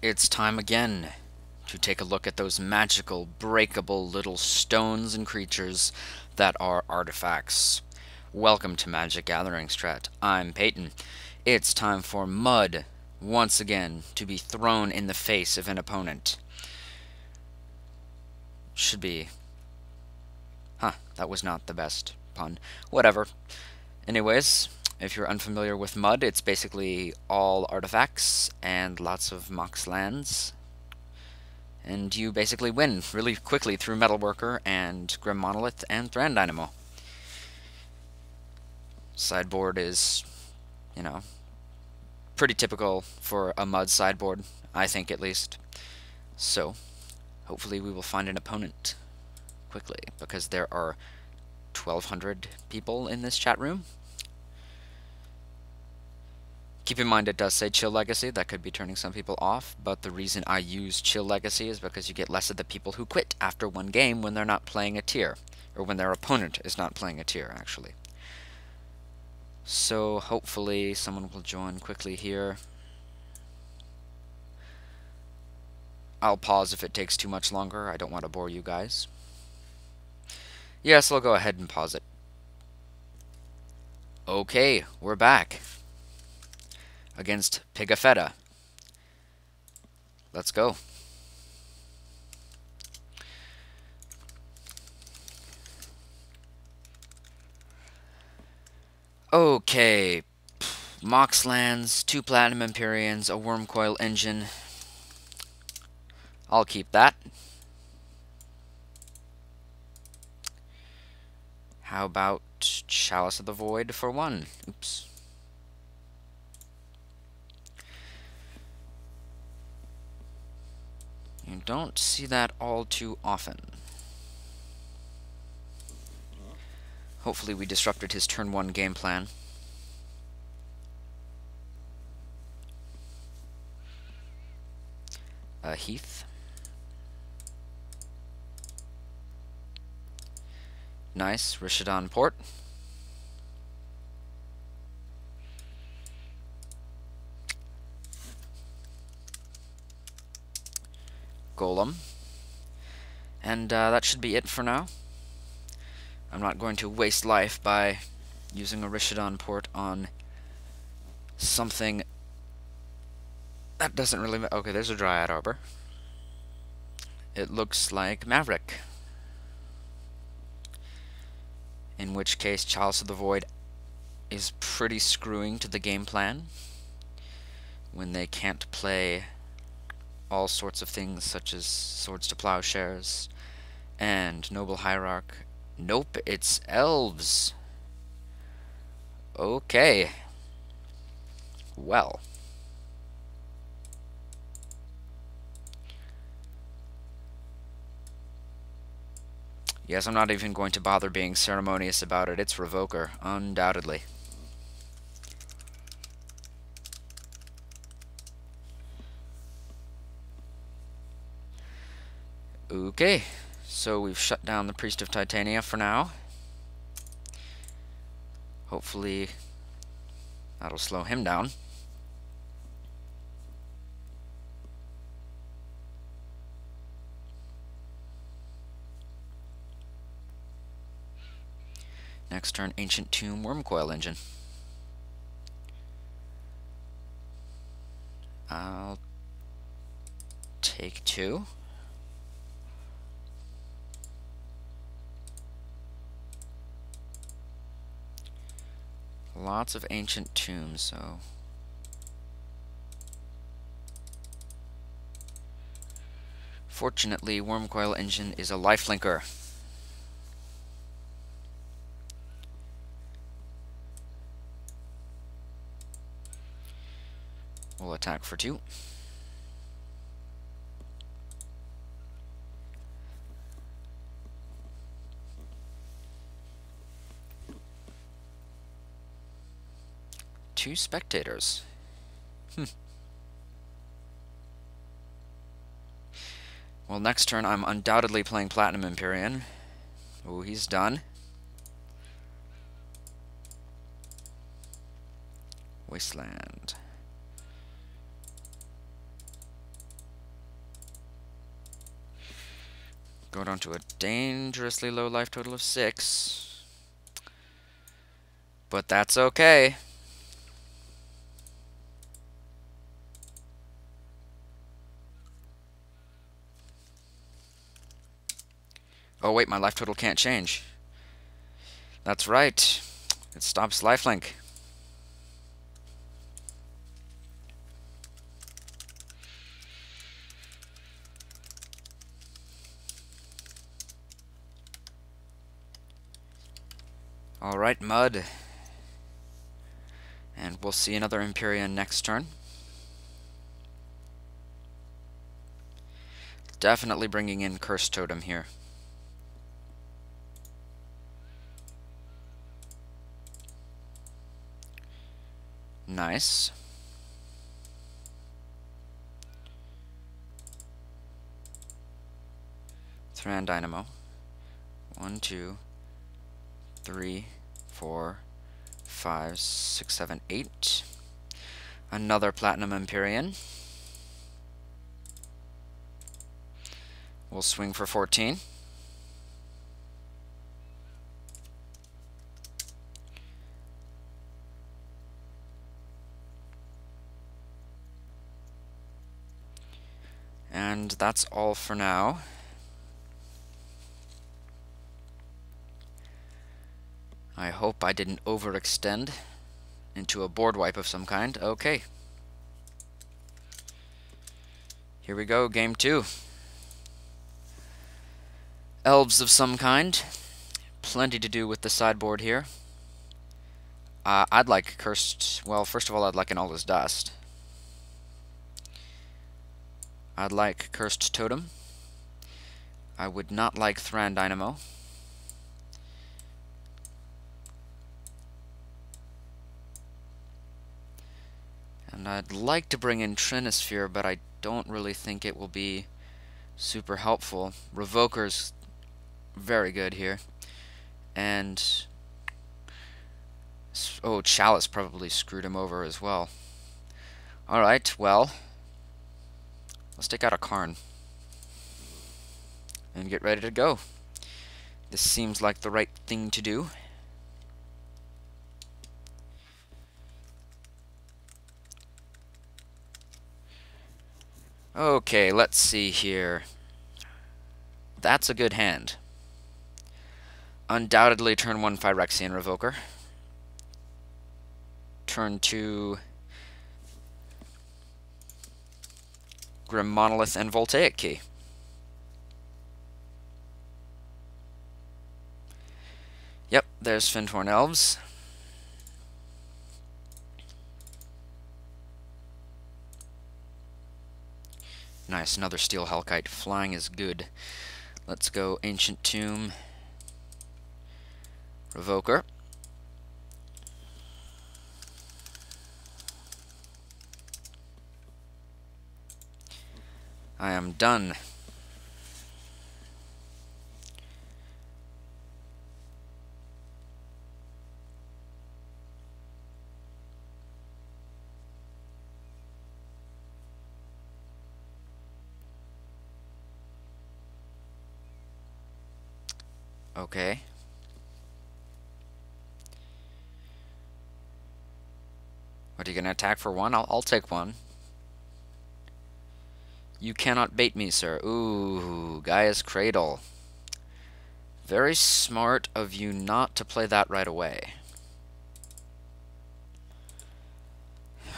It's time again to take a look at those magical, breakable little stones and creatures that are artifacts. Welcome to Magic Gathering Strat. I'm Peyton. It's time for mud, once again, to be thrown in the face of an opponent. Should be... that was not the best pun. Whatever. Anyways, if you're unfamiliar with mud, it's basically all artifacts and lots of mox lands. And you basically win really quickly through Metalworker and Grim Monolith and Thran Dynamo. Sideboard is, pretty typical for a mud sideboard, I think at least. So, hopefully we will find an opponent quickly, because there are 1,200 people in this chat room. Keep in mind it does say Chill Legacy. That could be turning some people off, but the reason I use Chill Legacy is because you get less of the people who quit after one game when they're not playing a tier, or when their opponent is not playing a tier, actually. So hopefully someone will join quickly here. I'll pause if it takes too much longer. I don't want to bore you guys. Yes, I'll go ahead and pause it. Okay, we're back against Pigafetta. Let's go. Okay, Mox lands, 2 Platinum Empyreans, a Wormcoil Engine. I'll keep that. How about Chalice of the Void for 1? Oops. You don't see that all too often. Hopefully we disrupted his turn 1 game plan. Heath. Nice. Rishadan Port. Golem. And that should be it for now. I'm not going to waste life by using a Rishadan Port on something that doesn't really... Okay, there's a Dryad Arbor. It looks like Maverick. In which case, Chalice of the Void is pretty screwing to the game plan when they can't play all sorts of things such as Swords to Plowshares and Noble Hierarch. Nope, it's Elves. Okay. Well. Yes, I'm not even going to bother being ceremonious about it. It's Revoker, undoubtedly. Okay, so we've shut down the Priest of Titania for now. Hopefully that'll slow him down. Next turn, Ancient Tomb Wormcoil Engine. I'll take 2. Lots of Ancient Tombs, so... Fortunately, Wormcoil Engine is a lifelinker. We'll attack for 2. Two spectators. Well, next turn I'm undoubtedly playing Platinum Empyrean. Oh, he's done. Wasteland. Go down to a dangerously low life total of 6. But that's okay. Oh wait, my life total can't change. That's right. It stops lifelink. Alright, Mud. And we'll see another Empyrean next turn. Definitely bringing in Cursed Totem here. Nice. Thran Dynamo. 1, 2, 3, 4, 5, 6, 7, 8. Another Platinum Empyrean. We'll swing for 14. And that's all for now. I hope I didn't overextend into a board wipe of some kind. Okay. Here we go, game 2. Elves of some kind. Plenty to do with the sideboard here. I'd like Cursed... Well, first of all, I'd like an All Is Dust. I'd like Cursed Totem. I would not like Thran Dynamo. And I'd like to bring in Trinisphere, but I don't really think it will be super helpful. Revoker's very good here. And... oh, Chalice probably screwed him over as well. Alright, well... let's take out a Karn. And get ready to go. This seems like the right thing to do. Okay, let's see here. That's a good hand. Undoubtedly turn 1 Phyrexian Revoker. Turn 2 Grim Monolith and Voltaic Key. Yep, there's Fyndhorn Elves. Nice, another Steel Hellkite. Flying is good. Let's go Ancient Tomb. Revoker. I am done. Okay. What, are you going to attack for 1? I'll take 1. You cannot bait me, sir. Ooh, Gaia's Cradle. Very smart of you not to play that right away.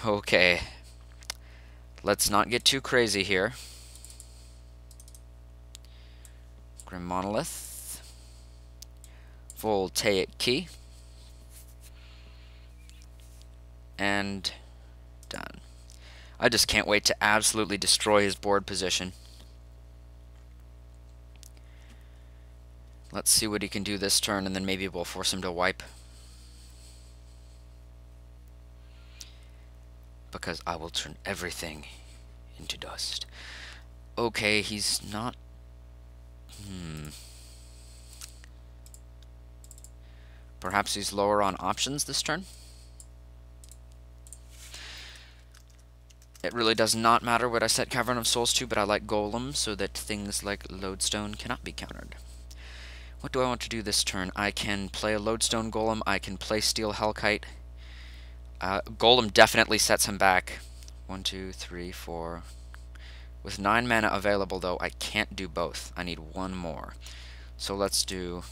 Okay. Let's not get too crazy here. Grim Monolith. Voltaic Key. And done. I just can't wait to absolutely destroy his board position. Let's see what he can do this turn, and then maybe we'll force him to wipe. Because I will turn everything into dust. Okay, he's not... Perhaps he's lower on options this turn? It really does not matter what I set Cavern of Souls to, but I like Golem so that things like Lodestone cannot be countered. What do I want to do this turn? I can play a Lodestone Golem, I can play Steel Hellkite. Golem definitely sets him back. 1, 2, 3, 4. With 9 mana available, though, I can't do both. I need one more. So let's do...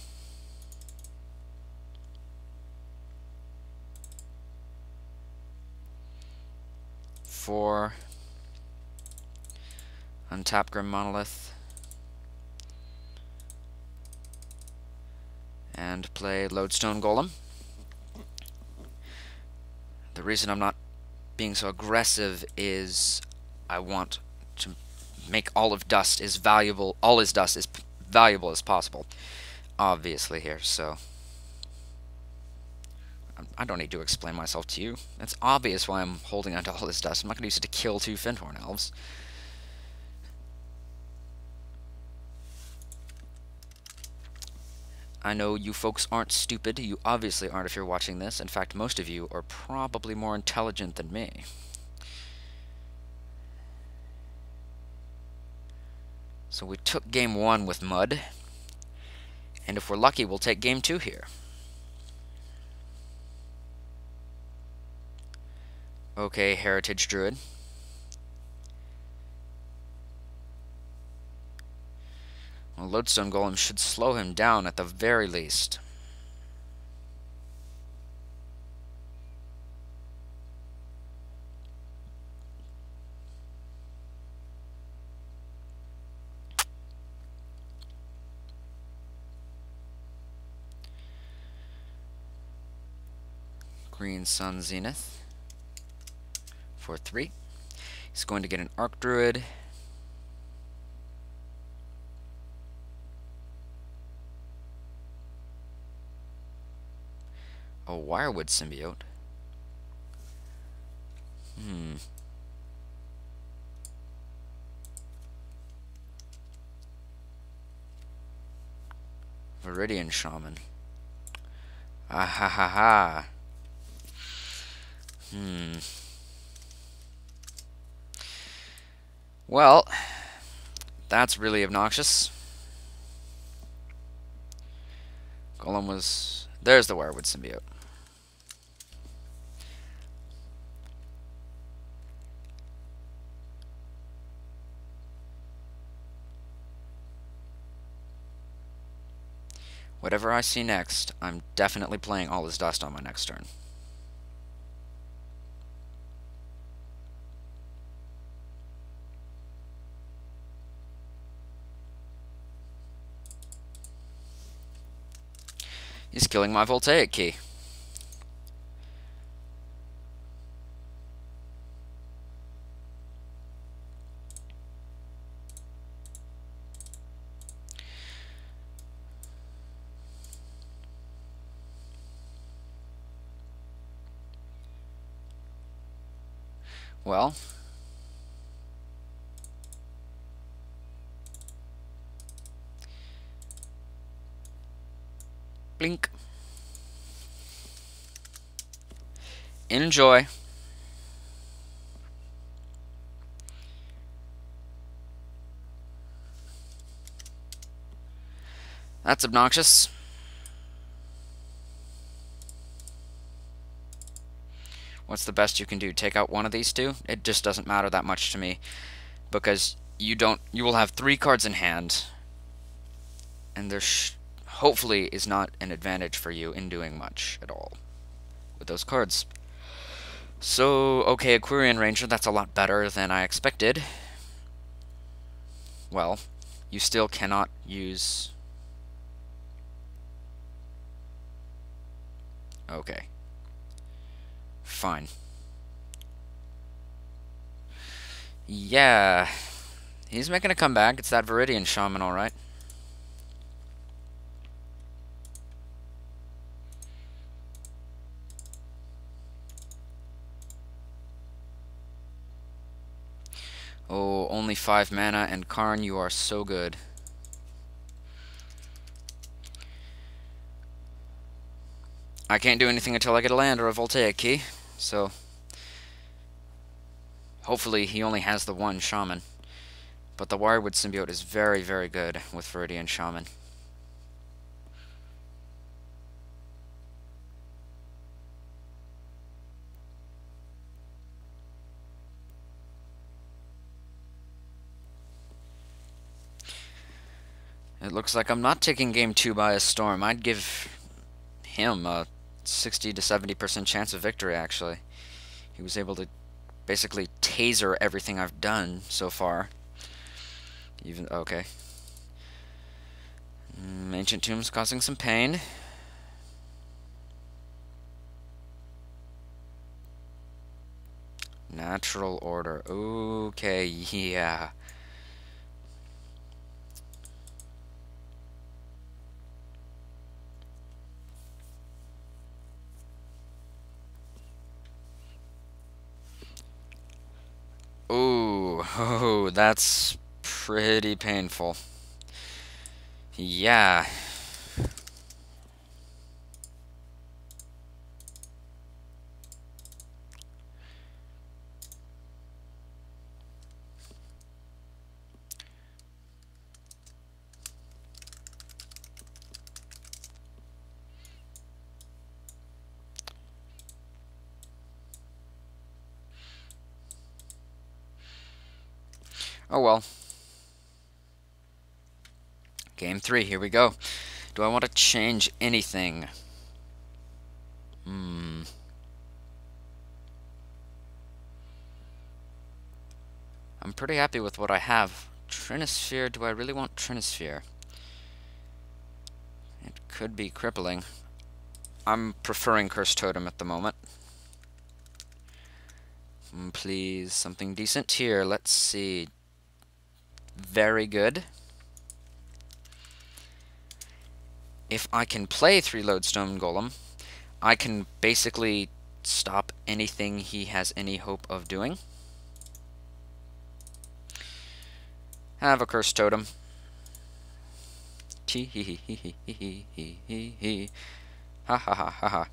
4. Untap Grim Monolith. And play Lodestone Golem. The reason I'm not being so aggressive is I want to make all his dust as valuable as possible, obviously here, so I don't need to explain myself to you. It's obvious why I'm holding onto all this dust. I'm not going to use it to kill 2 Fyndhorn Elves. I know you folks aren't stupid. You obviously aren't if you're watching this. In fact, most of you are probably more intelligent than me. So we took game 1 with Mud. And if we're lucky, we'll take game 2 here. Okay, Heritage Druid. Well, Lodestone Golem should slow him down at the very least. Green Sun Zenith for 3. He's going to get an Arc Druid. A Wirewood Symbiote. Viridian Shaman. Ah ha ha ha. Well, that's really obnoxious. Golem was... There's the Wirewood Symbiote. Whatever I see next, I'm definitely playing all his dust on my next turn. He's killing my Voltaic Key. Well, blink. Enjoy. That's obnoxious. What's the best you can do? Take out one of these two? It just doesn't matter that much to me, because you will have 3 cards in hand, and there hopefully is not an advantage for you in doing much at all with those cards. So, okay, Aquarian Ranger, that's a lot better than I expected. Well, you still cannot use... Okay. Fine. Yeah. He's making a comeback. It's that Viridian Shaman, alright. Oh, only 5 mana, and Karn, you are so good. I can't do anything until I get a land or a Voltaic Key, so... Hopefully he only has the one Shaman. But the Wirewood symbiote is very, very good with Viridian Shaman. It looks like I'm not taking game 2 by a storm. I'd give him a 60 to 70% chance of victory, actually. He was able to basically taser everything I've done so far. Even okay. Ancient Tomb's causing some pain. Natural Order. Okay, yeah. Ooh, oh, that's pretty painful. Yeah. Oh well. Game 3, here we go. Do I want to change anything? I'm pretty happy with what I have. Trinisphere, do I really want Trinisphere? It could be crippling. I'm preferring Curse Totem at the moment. Please, something decent here. Let's see. Very good. If I can play 3 Lodestone Golem, I can basically stop anything he has any hope of doing. Have a Curse Totem. Tee hee hee hee hee hee hee hee hee. Ha ha ha ha ha.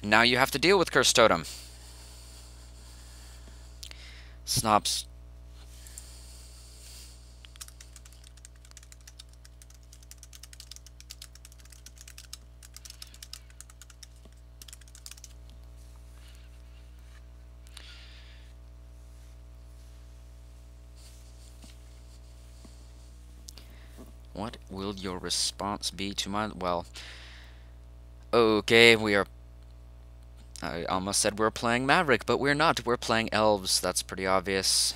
Now you have to deal with Curse Totem. Snobs. What will your response be to my... Well... Okay, we are... I almost said we're playing Maverick, but we're not. We're playing Elves. That's pretty obvious.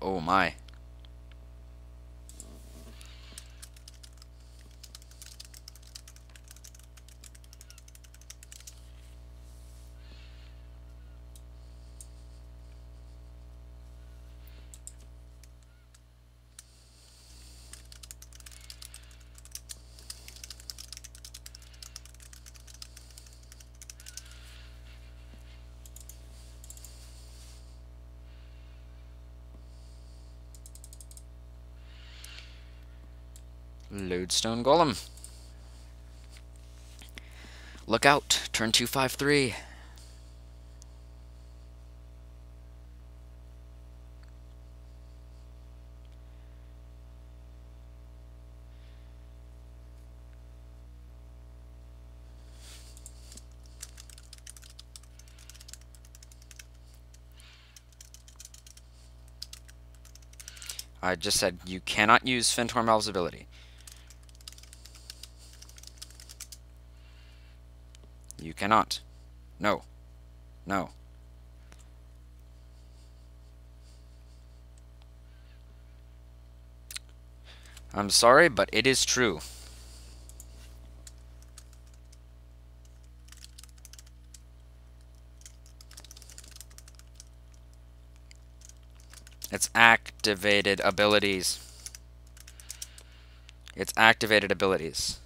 Oh my. Lodestone Golem. Look out. Turn 253. I just said you cannot use Fentormel's ability. You cannot. No. No. I'm sorry, but it is true. It's activated abilities. It's activated abilities.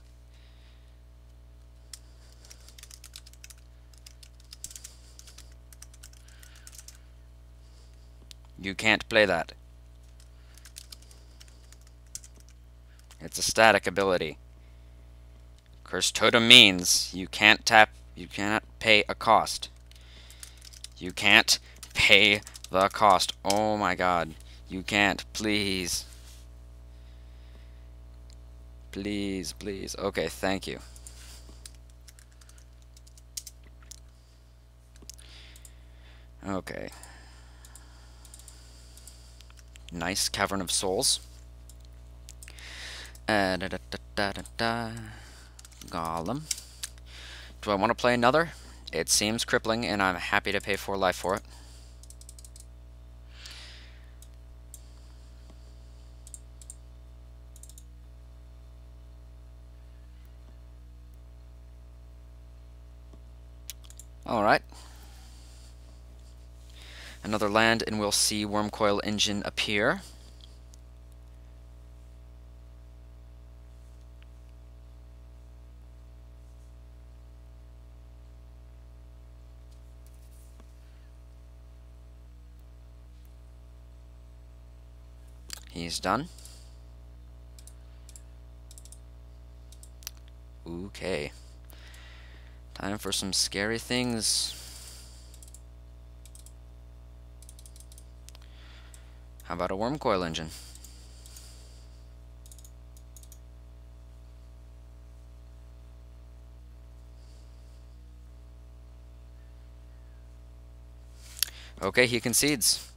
You can't play that. It's a static ability. Cursed Totem means you can't tap, you cannot pay a cost. You can't pay the cost. Oh my god. You can't, please. Please, please. Okay, thank you. Okay. Nice Cavern of Souls. Da, da, da, da, da, da. Golem. Do I want to play another? It seems crippling, and I'm happy to pay 4 life for it. Alright. Another land, and we'll see Wormcoil Engine appear. He's done. Okay. Time for some scary things. How about a Wormcoil Engine? Okay, he concedes.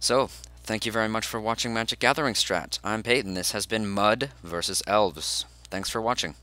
So, thank you very much for watching Magic Gathering Strat. I'm Peyton. This has been Mud versus Elves. Thanks for watching.